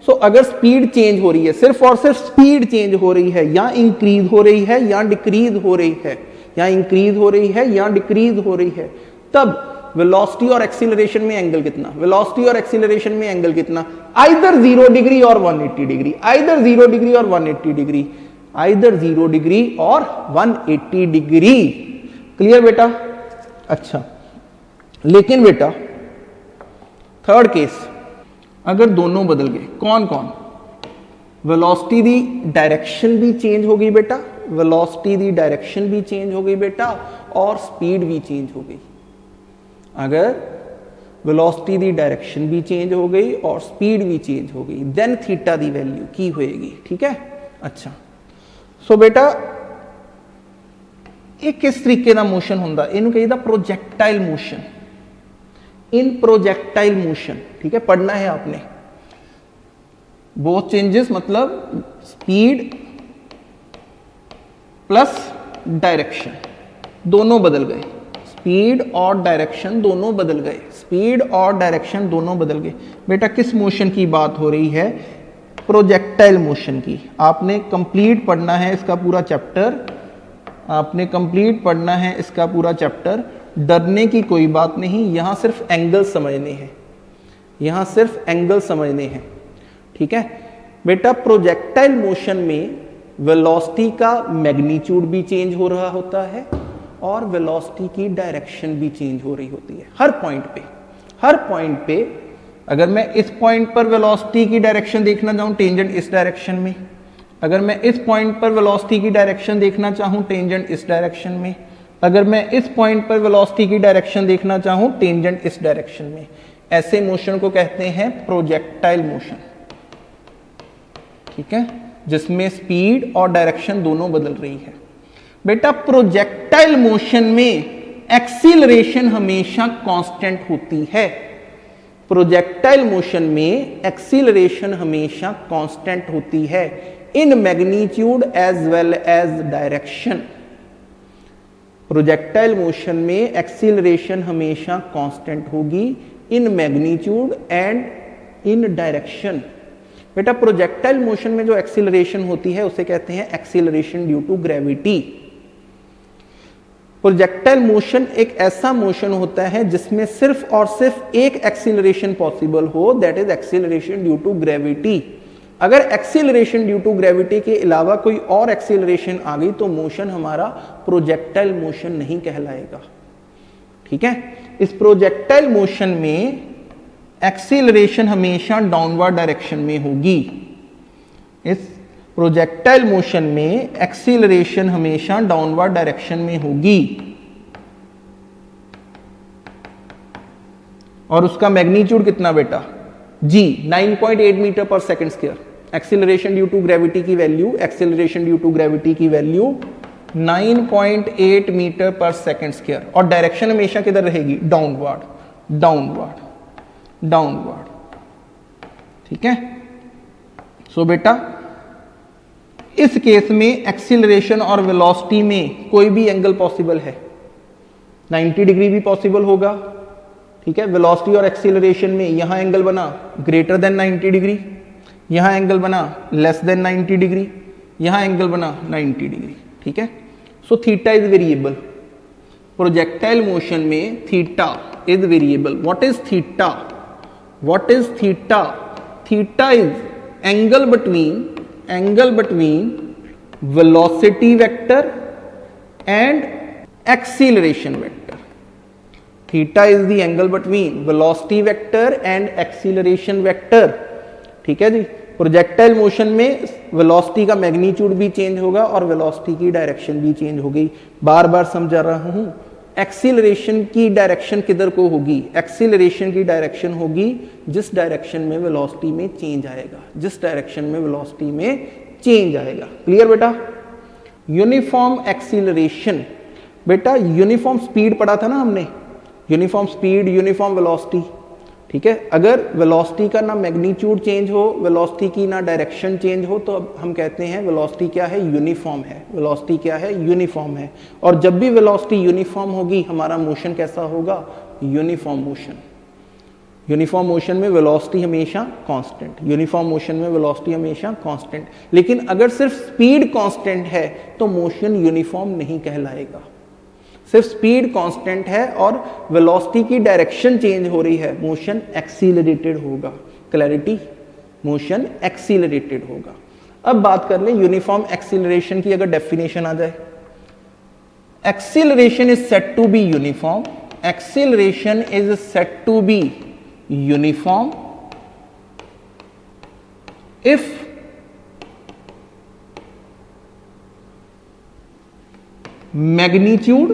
सो अगर स्पीड चेंज हो रही है, सिर्फ और सिर्फ स्पीड चेंज हो रही है, या इंक्रीज हो रही है या डिक्रीज हो रही है, या इंक्रीज हो रही है या डिक्रीज हो रही है, तब वेलोसिटी और एक्सीलरेशन में एंगल कितना? वेलोसिटी और एक्सीलरेशन में एंगल कितना? आइदर 0 डिग्री और 180 डिग्री, आइदर 0 डिग्री और 180 डिग्री, आइदर 0 डिग्री और 180 डिग्री। क्लियर बेटा? अच्छा, लेकिन बेटा थर्ड केस, अगर दोनों बदल गए, कौन कौन? वेलोसिटी दी डायरेक्शन भी चेंज हो गई बेटा, वेलोसिटी दी डायरेक्शन भी चेंज हो गई बेटा, और स्पीड भी चेंज हो गई। अगर वेलोसिटी दी डायरेक्शन भी चेंज हो गई और स्पीड भी चेंज हो गई, देन थीटा दी वैल्यू की होएगी। ठीक है, अच्छा। सो बेटा ये किस तरीके का मोशन होंदा? इन्हों कही प्रोजेक्टाइल मोशन, इन प्रोजेक्टाइल मोशन। ठीक है, पढ़ना है आपने। बोथ चेंजेस मतलब स्पीड प्लस डायरेक्शन दोनों बदल गए, स्पीड और डायरेक्शन दोनों बदल गए, स्पीड और डायरेक्शन दोनों बदल गए। बेटा किस मोशन की बात हो रही है? प्रोजेक्टाइल मोशन की। आपने कंप्लीट पढ़ना है इसका पूरा चैप्टर, आपने कंप्लीट पढ़ना है इसका पूरा चैप्टर। डरने की कोई बात नहीं, यहां सिर्फ एंगल समझने हैं, यहां सिर्फ एंगल समझने हैं। ठीक है बेटा, प्रोजेक्टाइल मोशन में वेलोसिटी का मैग्नीट्यूड भी चेंज हो रहा होता है और वेलोसिटी की डायरेक्शन भी चेंज हो रही होती है हर पॉइंट पे। अगर मैं इस पॉइंट पर वेलोसिटी की डायरेक्शन देखना चाहूं, टेंजेंट इस डायरेक्शन में। अगर मैं इस पॉइंट पर वेलोसिटी की डायरेक्शन देखना चाहूं, टेंजेंट इस डायरेक्शन में। अगर मैं इस पॉइंट पर वेलोसिटी की डायरेक्शन देखना चाहूं, टेंजेंट इस डायरेक्शन में। ऐसे मोशन को कहते हैं प्रोजेक्टाइल मोशन, ठीक है, जिसमें स्पीड और डायरेक्शन दोनों बदल रही है। बेटा प्रोजेक्टाइल मोशन में एक्सीलरेशन हमेशा कांस्टेंट होती है। प्रोजेक्टाइल मोशन में एक्सीलरेशन हमेशा कांस्टेंट होती है in magnitude as well as direction. Projectile motion में एक्सीलरेशन हमेशा कांस्टेंट होगी in magnitude and in direction. बेटा प्रोजेक्टाइल मोशन में जो एक्सीलरेशन होती है उसे कहते हैं acceleration due to gravity. Projectile motion एक ऐसा मोशन होता है जिसमें सिर्फ और सिर्फ एक एक्सीलरेशन पॉसिबल हो, that is acceleration due to gravity. अगर एक्सीलरेशन ड्यू टू ग्रेविटी के अलावा कोई और एक्सीलरेशन आ गई तो मोशन हमारा प्रोजेक्टाइल मोशन नहीं कहलाएगा, ठीक है। इस प्रोजेक्टाइल मोशन में एक्सीलरेशन हमेशा डाउनवर्ड डायरेक्शन में होगी। इस प्रोजेक्टाइल मोशन में एक्सीलरेशन हमेशा डाउनवर्ड डायरेक्शन में होगी और उसका मैग्नीट्यूड कितना बेटा g 9.8 metre per second square. Acceleration due to gravity की value, acceleration due to gravity की value 9.8 metre per second square और डायरेक्शन हमेशा किधर रहेगी, डाउनवर्ड डाउनवर्ड डाउनवर्ड, ठीक है। सो बेटा इस केस में एक्सीलरेशन और वेलोसिटी में कोई भी एंगल पॉसिबल है, 90 डिग्री भी पॉसिबल होगा, ठीक है। वेलोसिटी और एक्सीलरेशन में यहां एंगल बना ग्रेटर देन 90 डिग्री, यहां एंगल बना लेस देन 90 डिग्री, यहां एंगल बना 90 डिग्री, ठीक है। So theta is variable. Projectile motion में theta is variable. What is theta? What is theta? Theta is angle between velocity vector and acceleration vector. Theta is the angle between velocity vector and acceleration vector, ठीक है जी। Projectile motion में velocity का magnitude भी change होगा और velocity की direction भी change होगी। बार बार समझा रहा हूं, एक्सीलरेशन की डायरेक्शन किधर को होगी? एक्सीलरेशन की डायरेक्शन होगी जिस डायरेक्शन में वेलोसिटी में चेंज आएगा, जिस डायरेक्शन में वेलोसिटी में चेंज आएगा। क्लियर बेटा? यूनिफॉर्म एक्सीलरेशन, बेटा यूनिफॉर्म स्पीड पढ़ा था ना हमने, यूनिफॉर्म स्पीड यूनिफॉर्म वेलोसिटी, ठीक है। अगर वेलोसिटी का ना मैग्नीट्यूड चेंज हो, वेलोसिटी की ना डायरेक्शन चेंज हो, तो अब हम कहते हैं वेलोसिटी क्या है? यूनिफॉर्म है। वेलोसिटी क्या है? यूनिफॉर्म है। और जब भी वेलोसिटी यूनिफॉर्म होगी हमारा मोशन कैसा होगा? Uniform motion. यूनिफॉर्म मोशन में वेलोसिटी हमेशा कांस्टेंट, यूनिफॉर्म मोशन में वेलोसिटी हमेशा कांस्टेंट। लेकिन अगर सिर्फ स्पीड कांस्टेंट है तो मोशन यूनिफॉर्म नहीं कहलाएगा। सिर्फ स्पीड कांस्टेंट है और वेलोसिटी की डायरेक्शन चेंज हो रही है, मोशन एक्सीलरेटेड होगा। क्लैरिटी? मोशन एक्सीलरेटेड होगा। अब बात कर लें यूनिफॉर्म एक्सीलरेशन की। अगर डेफिनेशन आ जाए, acceleration is said to be uniform, acceleration is said to be uniform if magnitude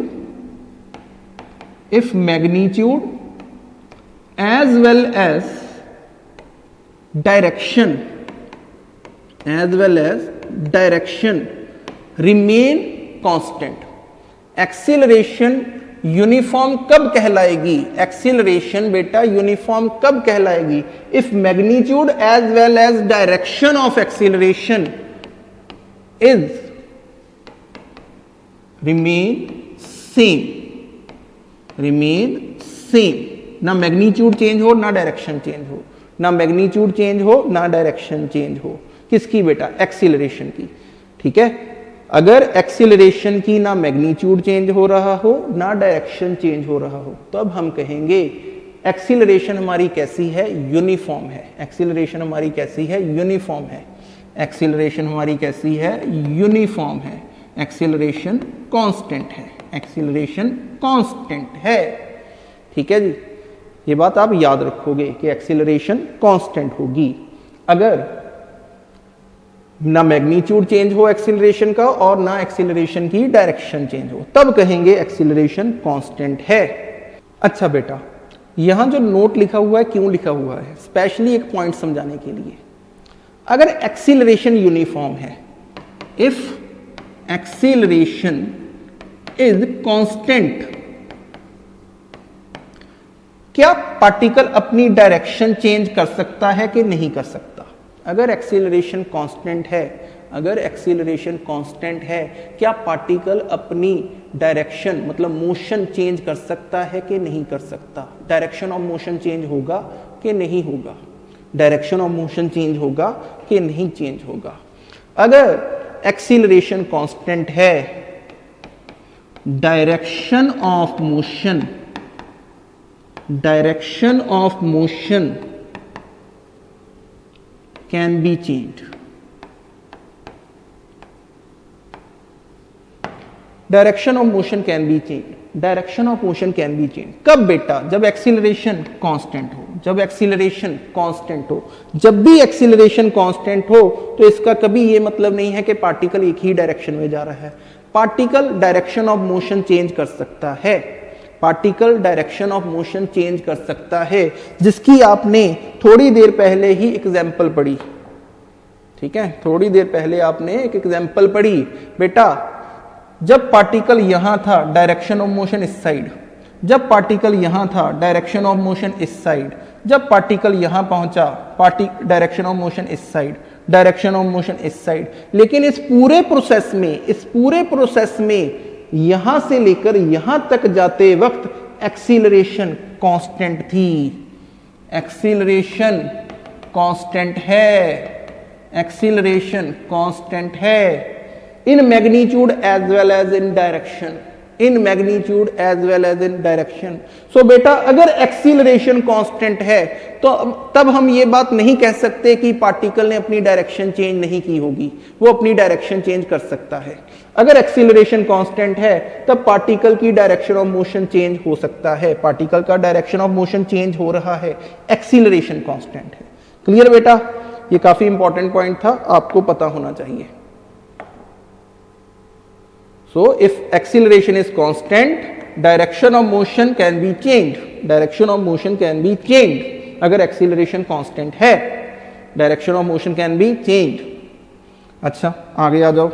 as well as direction remain constant. Acceleration uniform कब कहलाएगी? एक्सीलरेशन बेटा यूनिफॉर्म कब कहलाएगी? If magnitude as well as direction of acceleration is remain same, ना magnitude change हो ना direction change हो, ना मैग्नीट्यूड चेंज हो ना डायरेक्शन चेंज हो। किसकी बेटा? एक्सीलरेशन की, ठीक है। अगर एक्सीलरेशन की ना मैग्नीट्यूड चेंज हो रहा हो ना डायरेक्शन चेंज हो रहा हो, तो अब हम कहेंगे एक्सीलरेशन हमारी कैसी है? यूनिफॉर्म है। एक्सीलरेशन हमारी कैसी है? यूनिफॉर्म है। एक्सीलरेशन हमारी कैसी है, यूनिफॉर्म है, एक्सीलरेशन कांस्टेंट है, एक्सीलरेशन कांस्टेंट है। ठीक है जी, ये बात आप याद रखोगे कि एक्सीलरेशन कांस्टेंट होगी। अगर ना मैग्नीट्यूड चेंज हो एक्सीलरेशन का और ना एक्सीलरेशन की डायरेक्शन चेंज हो, तब कहेंगे एक्सीलरेशन कांस्टेंट है। अच्छा बेटा, यहां जो नोट लिखा हुआ है क्यों लिखा हुआ है, स्पेशली एक पॉइंट समझाने के लिए। अगर एक्सीलरेशन यूनिफॉर्म है, इफ एक्सीलरेशन इज कांस्टेंट, क्या पार्टिकल अपनी डायरेक्शन चेंज कर सकता है कि नहीं कर सकता? अगर एक्सीलरेशन कांस्टेंट है, अगर एक्सीलरेशन कांस्टेंट है, क्या पार्टिकल अपनी डायरेक्शन मतलब मोशन चेंज कर सकता है कि नहीं कर सकता? डायरेक्शन ऑफ मोशन चेंज होगा कि नहीं होगा? डायरेक्शन ऑफ मोशन चेंज होगा कि नहीं चेंज होगा? अगर एक्सीलरेशन कांस्टेंट है, direction of motion can be changed. Direction of motion can be change, direction of motion can be change. कब बेटा? जब एक्सीलरेशन कांस्टेंट हो, जब एक्सीलरेशन कांस्टेंट हो। जब भी एक्सीलरेशन कांस्टेंट हो तो इसका कभी ये मतलब नहीं है कि पार्टिकल एक ही डायरेक्शन में जा रहा है। Particle direction of motion change कर सकता है, particle direction of motion change कर सकता है, जिसकी आपने थोड़ी देर पहले ही एग्जाम्पल पढ़ी। ठीक है, थोड़ी देर पहले आपने एक एग्जाम्पल पढ़ी बेटा। जब पार्टिकल यहां था, डायरेक्शन ऑफ मोशन इस साइड, जब पार्टिकल यहां था, डायरेक्शन ऑफ मोशन इस साइड, जब पार्टिकल यहां पहुंचा, डायरेक्शन ऑफ मोशन इस साइड, डायरेक्शन ऑफ मोशन इस साइड। लेकिन इस पूरे प्रोसेस में यहां से लेकर यहां तक जाते वक्त एक्सीलरेशन कांस्टेंट थी। एक्सीलरेशन कांस्टेंट है, एक्सीलरेशन कांस्टेंट है in magnitude as well as in direction, in magnitude as well as in direction. So बेटा, अगर एक्सीलरेशन कांस्टेंट है तो तब हम ये बात नहीं कह सकते कि पार्टिकल ने अपनी डायरेक्शन चेंज नहीं की होगी, वो अपनी डायरेक्शन चेंज कर सकता है। अगर एक्सीलरेशन कांस्टेंट है तब पार्टिकल की डायरेक्शन ऑफ मोशन चेंज हो सकता है, पार्टिकल का डायरेक्शन ऑफ मोशन चेंज हो रहा है, एक्सीलरेशन कांस्टेंट है। क्लियर बेटा? ये काफी इंपॉर्टेंट पॉइंट था, आपको पता होना चाहिए। So if acceleration is constant, direction of motion can be changed, direction of motion can be changed। अगर acceleration constant है, direction of motion can be changed। अच्छा, आगे आ जाओ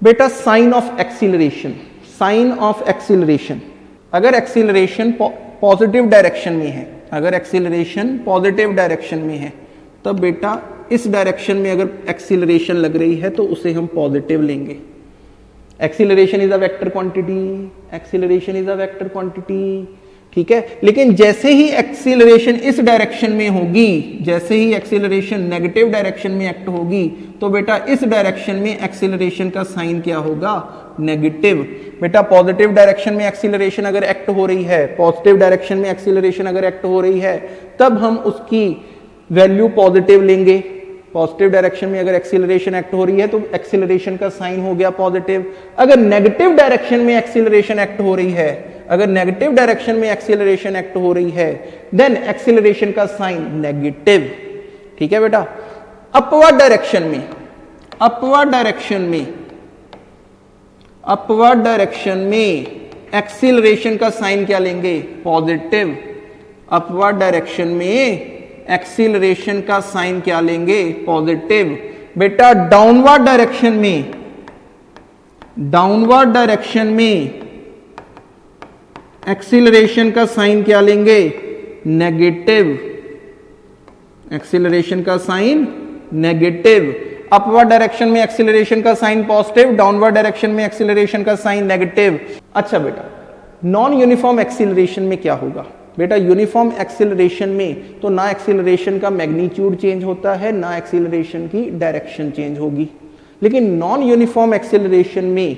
बेटा। Sign of acceleration, sign of acceleration. अगर acceleration positive direction में है, अगर एक्सीलरेशन पॉजिटिव डायरेक्शन में है, तब बेटा इस डायरेक्शन में अगर एक्सीलरेशन लग रही है तो उसे हम पॉजिटिव लेंगे। Acceleration is a vector quantity, acceleration is a vector quantity. ठीक है, लेकिन जैसे ही एक्सीलरेशन इस डायरेक्शन में होगी, जैसे ही एक्सीलरेशन नेगेटिव डायरेक्शन में एक्ट होगी, तो बेटा इस डायरेक्शन में एक्सीलरेशन का साइन क्या होगा? नेगेटिव। बेटा पॉजिटिव डायरेक्शन में एक्सीलरेशन अगर एक्ट हो रही है, पॉजिटिव डायरेक्शन में एक्सीलरेशन अगर एक्ट हो रही है, तब हम उसकी वैल्यू पॉजिटिव लेंगे। पॉजिटिव डायरेक्शन में अगर एक्सीलरेशन एक्ट हो रही है तो एक्सीलरेशन का साइन हो गया पॉजिटिव। अगर नेगेटिव डायरेक्शन में एक्सीलरेशन एक्ट हो रही है, अगर नेगेटिव डायरेक्शन में एक्सीलरेशन एक्ट हो रही है, देन एक्सीलरेशन का साइन नेगेटिव। ठीक है बेटा? अपवर्ड डायरेक्शन में, अपवर्ड डायरेक्शन में, अपवर्ड डायरेक्शन में एक्सीलरेशन का साइन क्या लेंगे? पॉजिटिव। अपवर्ड डायरेक्शन में एक्सीलरेशन का साइन क्या लेंगे? पॉजिटिव। बेटा डाउनवर्ड डायरेक्शन में, डाउनवर्ड डायरेक्शन में एक्सीलरेशन का साइन क्या लेंगे? नेगेटिव। एक्सीलरेशन का साइन नेगेटिव। अपवर्ड डायरेक्शन में एक्सीलरेशन का साइन पॉजिटिव, डाउनवर्ड डायरेक्शन में एक्सीलरेशन का साइन नेगेटिव। अच्छा बेटा, नॉन यूनिफॉर्म एक्सीलरेशन में क्या होगा? बेटा यूनिफॉर्म एक्सीलरेशन में तो ना एक्सीलरेशन का मैग्नीट्यूड चेंज होता है, ना एक्सीलरेशन की डायरेक्शन चेंज होगी। लेकिन नॉन यूनिफॉर्म एक्सीलरेशन में,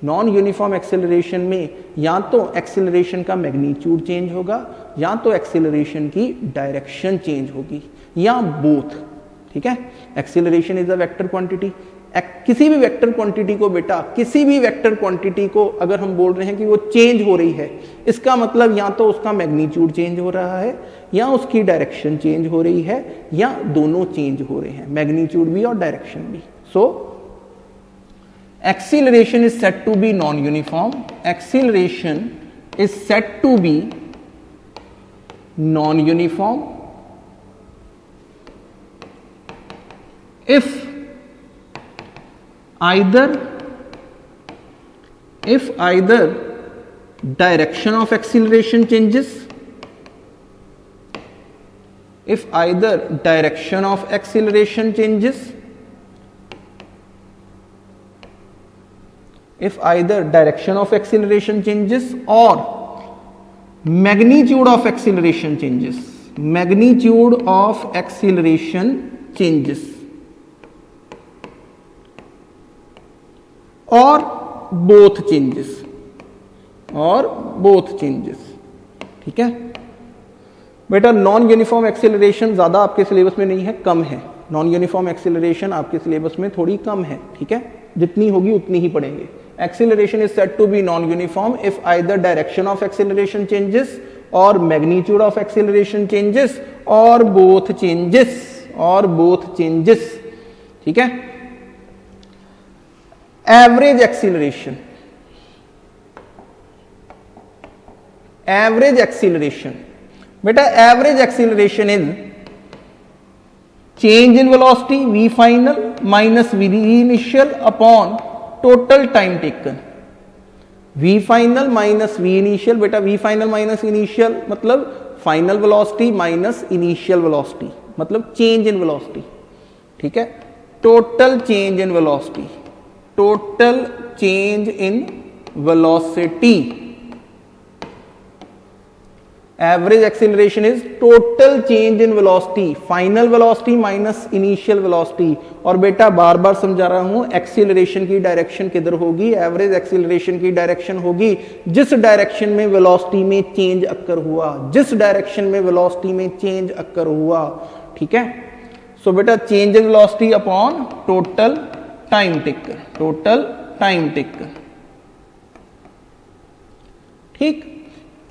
नॉन यूनिफॉर्म एक्सीलरेशन में या तो एक्सीलरेशन का मैग्नीट्यूड चेंज होगा या तो एक्सीलरेशन की डायरेक्शन चेंज होगी, या बोथ। ठीक है, acceleration is a vector quantity. किसी भी वेक्टर क्वांटिटी को बेटा, किसी भी वेक्टर क्वांटिटी को अगर हम बोल रहे हैं कि वो चेंज हो रही है, इसका मतलब या तो उसका मैग्नीट्यूड चेंज हो रहा है, या उसकी डायरेक्शन चेंज हो रही है, या दोनों चेंज हो रहे हैं, मैग्नीट्यूड भी और डायरेक्शन भी। So acceleration is said to be non uniform, acceleration is said to be non uniform if either direction of acceleration changes, if either direction of acceleration changes, if either direction of acceleration changes or magnitude of acceleration changes, magnitude of acceleration changes, और both changes, और both changes. ठीक है बेटा, non uniform acceleration ज्यादा आपके syllabus में नहीं है, कम है। नॉन यूनिफॉर्म एक्सेलरेशन आपके सिलेबस में थोड़ी कम है, ठीक है, जितनी होगी उतनी ही पढ़ेंगे। Acceleration is said to be non uniform if either direction of acceleration changes और मैग्नीट्यूड ऑफ एक्सेलरेशन चेंजेस और बोथ चेंजेस, और बोथ चेंजेस। ठीक है, एवरेज एक्सीलरेशन, एवरेज एक्सीलरेशन बेटा, average acceleration is change in velocity v final minus v initial upon total time taken. v final minus v initial, बेटा v final minus initial मतलब final velocity minus initial velocity, मतलब change in velocity. ठीक है, total change in velocity, total change in velocity, average acceleration is total change in velocity, final velocity minus initial velocity। और बेटा बार बार समझा रहा हूं, acceleration की डायरेक्शन किधर होगी, एवरेज एक्सीलरेशन की डायरेक्शन होगी जिस डायरेक्शन में वेलोसिटी में चेंज अक्कर हुआ, जिस डायरेक्शन में वेलोसिटी में चेंज अक्कर हुआ। ठीक है, सो बेटा change in velocity upon total time taker, total time taker. ठीक,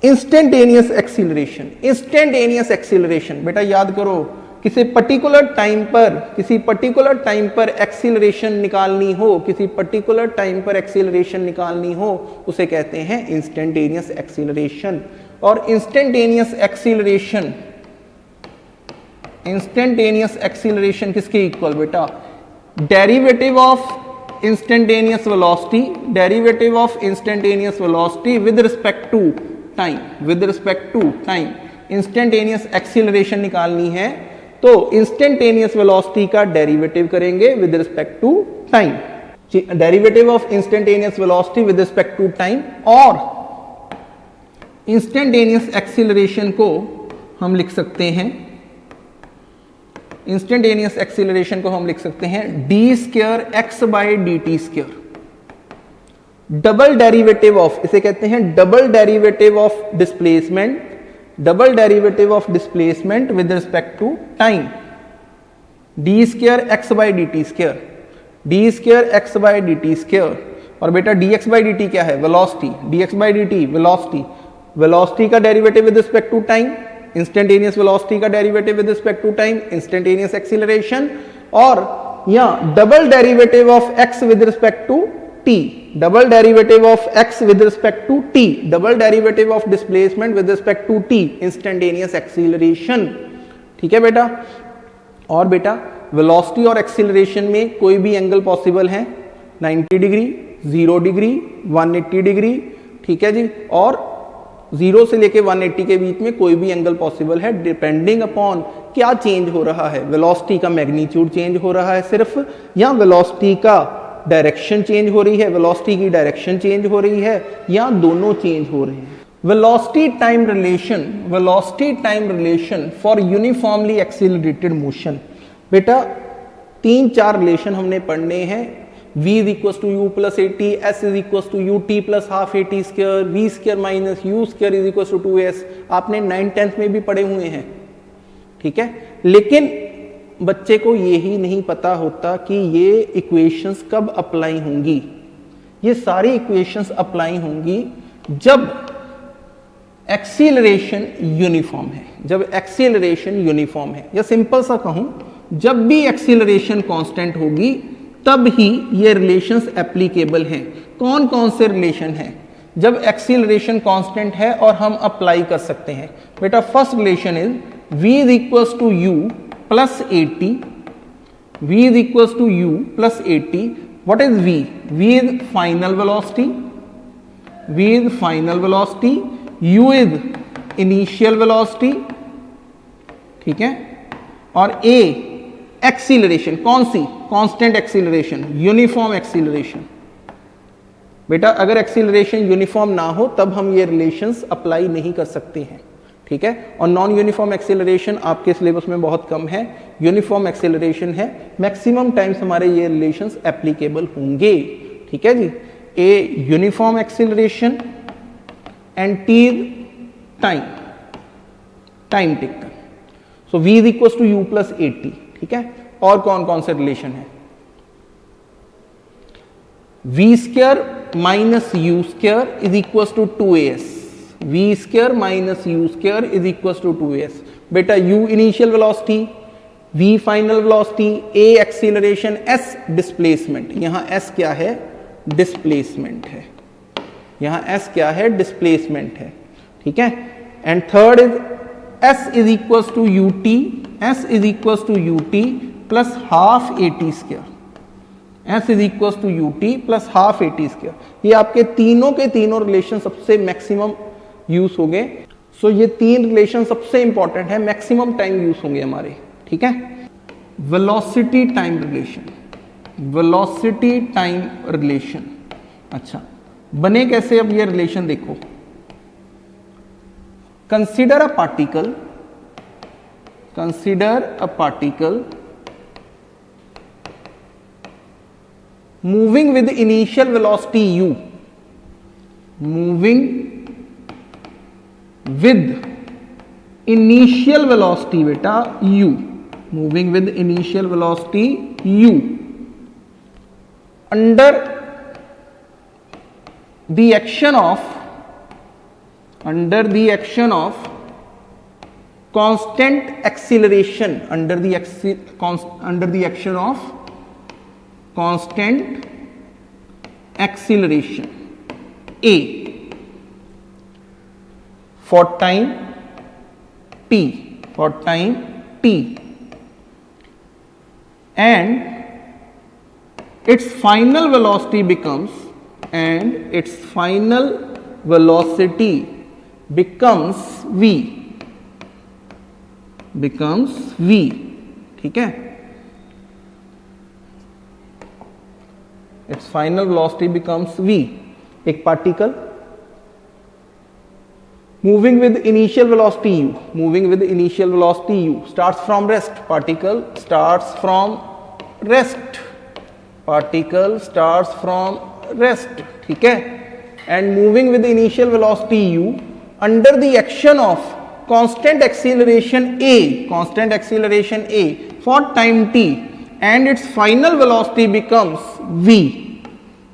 इंस्टेंटेनियस एक्सीलरेशन, इंस्टेंटेनियस एक्सीलरेशन बेटा याद करो, किसी पर्टिकुलर टाइम पर, किसी पर्टिकुलर टाइम पर एक्सीलरेशन निकालनी हो, किसी पर्टिकुलर टाइम पर एक्सीलरेशन निकालनी हो, उसे कहते हैं इंस्टेंटेनियस एक्सीलरेशन। और इंस्टेंटेनियस एक्सीलरेशन, इंस्टेंटेनियस एक्सीलरेशन किसके इक्वल बेटा, derivative of instantaneous velocity, derivative of instantaneous velocity with respect to time, with respect to time. Instantaneous acceleration निकालनी है तो इंस्टेंटेनियस वेलोसिटी का डेरिवेटिव करेंगे with respect to time, derivative of instantaneous velocity with respect to time. और instantaneous acceleration को हम लिख सकते हैं, इंस्टेंटेनियस एक्सीलरेशन को हम लिख सकते हैं d square x by d t square, double derivative of, इसे कहते हैं double derivative of displacement, double derivative of displacement with respect to time, d square x by d t square, d square x by d t square. और बेटा d x by d t क्या है, velocity, d x by d t velocity, velocity का derivative with respect to time, instantaneous velocity का derivative with respect to time, instantaneous acceleration. और या double derivative of x with respect to t, double derivative of x with respect to t, double derivative of displacement with respect to t, instantaneous acceleration. ठीक है बेटा, और बेटा velocity और acceleration में कोई भी एंगल पॉसिबल है, 90 डिग्री, 0 डिग्री, 180 डिग्री। ठीक है जी, और 0 से लेके 180 के बीच में कोई भी एंगल पॉसिबल है, डिपेंडिंग अपॉन क्या चेंज हो रहा है, वेलोसिटी का मैग्नीट्यूड चेंज हो रहा है सिर्फ, या वेलोसिटी का डायरेक्शन चेंज हो रही है, वेलोसिटी की डायरेक्शन चेंज हो रही है, या दोनों चेंज हो रहे हैं। Velocity time relation, velocity time relation for uniformly accelerated motion. बेटा 3-4 रिलेशन हमने पढ़ने हैं, v is equals to u plus at, s is equals to ut plus half at square, v square minus u square is equals to 2s। आपने 9th 10th में भी पढ़े हुए हैं, ठीक है। लेकिन बच्चे को ये ही नहीं पता होता कि ये इक्वेशंस कब अप्लाई होंगी। ये सारी इक्वेशंस अप्लाई होंगी जब एक्सीलरेशन यूनिफॉर्म है, जब एक्सीलरेशन यूनिफॉर्म है, या सिंपल सा कहूं, जब भी एक्सीलरेशन कांस्टेंट होगी तब ही ये रिलेशंस एप्लीकेबल हैं। कौन कौन से रिलेशन हैं? जब एक्सीलरेशन कांस्टेंट है और हम अप्लाई कर सकते हैं। बेटा first relation is v is equals to u plus 80, v is equals to u plus 80। What is v? v is final velocity, v is final velocity, u is initial velocity, ठीक है, और a acceleration, कौन सी? Constant acceleration, uniform acceleration. बेटा अगर acceleration uniform ना हो तब हम ये रिलेशंस अप्लाई नहीं कर सकते हैं, ठीक है। और नॉन यूनिफॉर्म एक्सीलरेशन आपके सिलेबस में बहुत कम है, यूनिफॉर्म एक्सीलरेशन है, मैक्सिमम टाइम्स हमारे ये रिलेशंस एप्लीकेबल होंगे, ठीक है जी। A uniform acceleration and t time, time taken. So v is equal to u plus 80, ठीक है। और कौन कौन से रिलेशन है? v square minus u square is equal to 2as, v square minus u square is equal to 2as। बेटा u initial velocity, v final velocity, a acceleration, s displacement. यहां s क्या है? डिस्प्लेसमेंट है, यहां s क्या है? Displacement है, ठीक है। And third is s is equal to ut, s is equal to ut plus half at square, s is equal to ut plus half at square. ये आपके तीनों के तीनों रिलेशन सबसे मैक्सिमम यूज होंगे। सो ये तीन रिलेशन सबसे इंपॉर्टेंट है, मैक्सिमम टाइम यूज होंगे हमारे, ठीक है। Velocity time relation, velocity time relation, अच्छा बने कैसे? अब ये रिलेशन देखो, consider a particle, consider a particle moving with initial velocity u, moving with initial velocity बेटा u, moving with initial velocity u under the action of, under the action of constant acceleration, under the action of constant acceleration a for time t, for time t, and its final velocity becomes, and its final velocity becomes v, becomes v, ठीक है। its final velocity becomes v। एक particle moving with initial velocity u, moving with initial velocity u starts from rest, particle starts from rest, particle starts from rest, ठीक है। and moving with initial velocity u under the action of constant acceleration a, constant acceleration a for time t, and its final velocity becomes v,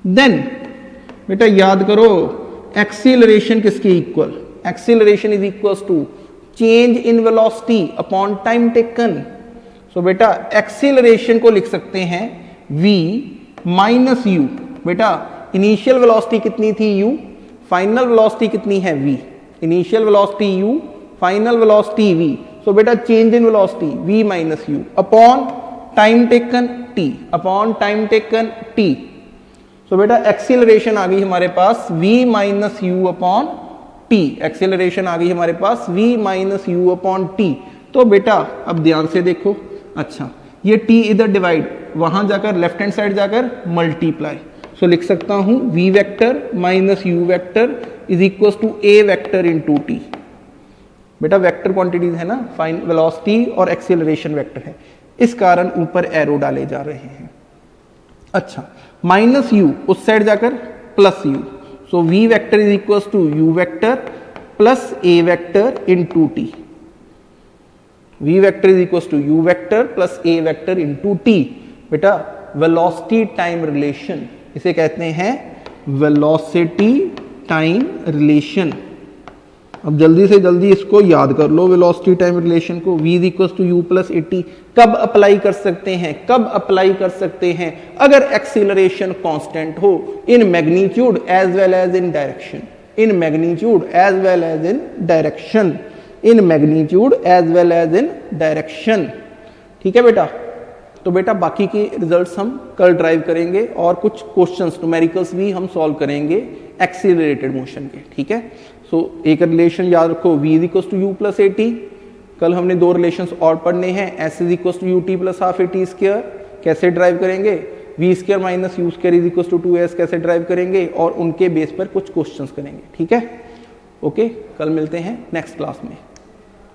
then बेटा याद करो acceleration किसके equal? Acceleration is equals to change in velocity upon time taken. So बेटा acceleration को लिख सकते हैं v minus u। बेटा इनिशियल वेलोसिटी कितनी थी u, फाइनल वेलोसिटी कितनी है v, initial velocity u, final velocity v। So बेटा change in velocity v minus u upon time taken t, upon time taken t। So बेटा acceleration आ गई हमारे पास v minus u upon T, acceleration आ गई हमारे पास v minus u upon T. तो बेटा अब ध्यान से देखो, अच्छा ये t इधर डिवाइड, वहां जाकर लेफ्ट हैंड साइड जाकर मल्टीप्लाई। सो लिख सकता हूं v vector minus u vector is equal to a vector into t. बेटा वेक्टर क्वांटिटीज है ना, फाइन वेलोसिटी और एक्सीलरेशन वेक्टर है, इस कारण ऊपर एरो डाले जा रहे हैं। अच्छा माइनस यू उस साइड जाकर plus u, so v vector is equal to u vector plus a vector into t. v vector is equal to u vector plus a vector into t। बेटा velocity time relation, इसे कहते हैं velocity time relation. अब जल्दी से जल्दी इसको याद कर लो, वेलोसिटी टाइम रिलेशन को। v is equal to u plus a t कब अप्लाई कर सकते हैं, कब अप्लाई कर सकते हैं? अगर एक्सीलरेशन कांस्टेंट हो in magnitude as well as in direction, in magnitude as well as in direction, in magnitude as well as in direction. ठीक है बेटा, तो बेटा बाकी के रिजल्ट्स हम कल ड्राइव करेंगे और कुछ क्वेश्चंस न्यूमेरिकल्स भी हम सॉल्व करेंगे एक्सीलरेटेड मोशन के। ठीक है, सो एक रिलेशन याद रखो, v is equal to u plus a t. कल हमने दो रिलेशंस और पढ़ने हैं, s is equal to u t plus half a t square. कैसे ड्राइव करेंगे? v square minus u square is equal to 2s कैसे ड्राइव करेंगे, और उनके बेस पर कुछ क्वेश्चंस करेंगे। ठीक है, ओके, कल मिलते हैं नेक्स्ट क्लास में।